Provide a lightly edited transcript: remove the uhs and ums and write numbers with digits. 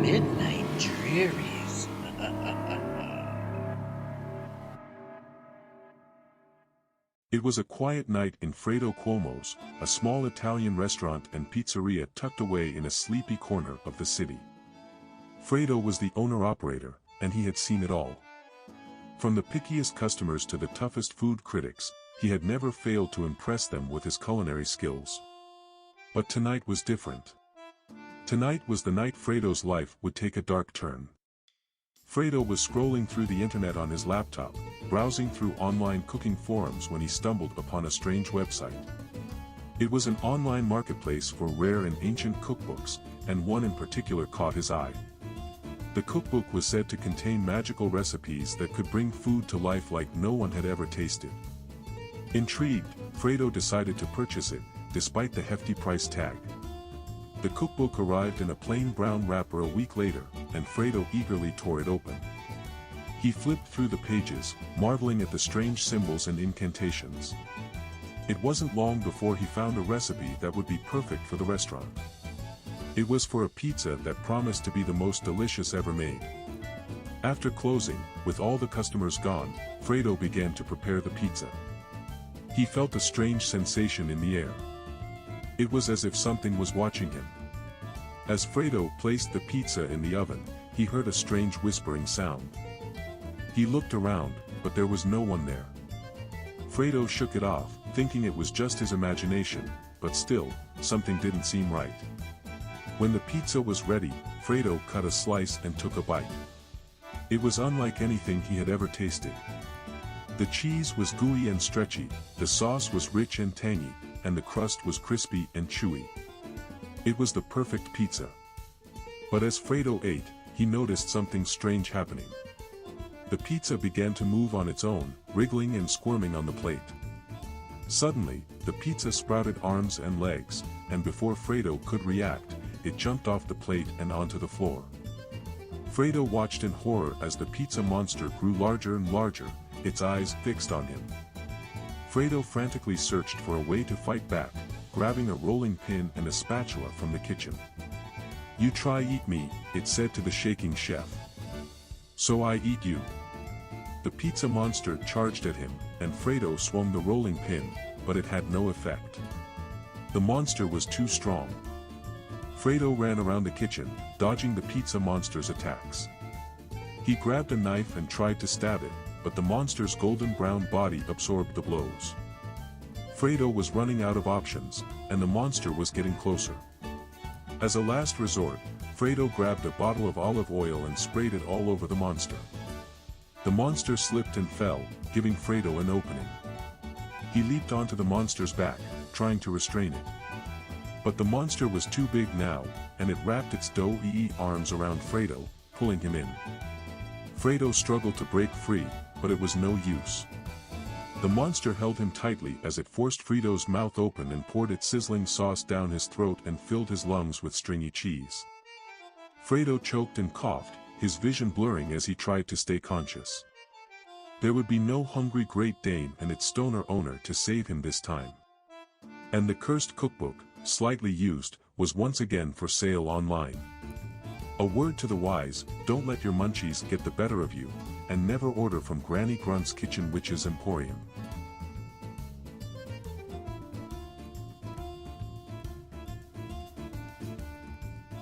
Midnight Drearies. It was a quiet night in Fredo Cuomo's, a small Italian restaurant and pizzeria tucked away in a sleepy corner of the city. Fredo was the owner-operator, and he had seen it all. From the pickiest customers to the toughest food critics, he had never failed to impress them with his culinary skills. But tonight was different. Tonight was the night Fredo's life would take a dark turn. Fredo was scrolling through the internet on his laptop, browsing through online cooking forums when he stumbled upon a strange website. It was an online marketplace for rare and ancient cookbooks, and one in particular caught his eye. The cookbook was said to contain magical recipes that could bring food to life like no one had ever tasted. Intrigued, Fredo decided to purchase it, despite the hefty price tag. The cookbook arrived in a plain brown wrapper a week later, and Fredo eagerly tore it open. He flipped through the pages, marveling at the strange symbols and incantations. It wasn't long before he found a recipe that would be perfect for the restaurant. It was for a pizza that promised to be the most delicious ever made. After closing, with all the customers gone, Fredo began to prepare the pizza. He felt a strange sensation in the air. It was as if something was watching him. As Fredo placed the pizza in the oven, he heard a strange whispering sound. He looked around, but there was no one there. Fredo shook it off, thinking it was just his imagination, but still, something didn't seem right. When the pizza was ready, Fredo cut a slice and took a bite. It was unlike anything he had ever tasted. The cheese was gooey and stretchy, the sauce was rich and tangy, and the crust was crispy and chewy. It was the perfect pizza. But as Fredo ate, he noticed something strange happening. The pizza began to move on its own, wriggling and squirming on the plate. Suddenly, the pizza sprouted arms and legs, and before Fredo could react, it jumped off the plate and onto the floor. Fredo watched in horror as the pizza monster grew larger and larger, its eyes fixed on him. Fredo frantically searched for a way to fight back, grabbing a rolling pin and a spatula from the kitchen. "You try eat me," it said to the shaking chef. "So I eat you." The pizza monster charged at him, and Fredo swung the rolling pin, but it had no effect. The monster was too strong. Fredo ran around the kitchen, dodging the pizza monster's attacks. He grabbed a knife and tried to stab it, but the monster's golden brown body absorbed the blows. Fredo was running out of options, and the monster was getting closer. As a last resort, Fredo grabbed a bottle of olive oil and sprayed it all over the monster. The monster slipped and fell, giving Fredo an opening. He leaped onto the monster's back, trying to restrain it. But the monster was too big now, and it wrapped its doughy arms around Fredo, pulling him in. Fredo struggled to break free, but it was no use. The monster held him tightly as it forced Fredo's mouth open and poured its sizzling sauce down his throat and filled his lungs with stringy cheese. Fredo choked and coughed, his vision blurring as he tried to stay conscious. There would be no hungry Great Dane and its stoner owner to save him this time. And the cursed cookbook, slightly used, was once again for sale online. A word to the wise: don't let your munchies get the better of you, and never order from Granny Grunt's Kitchen Witch's Emporium.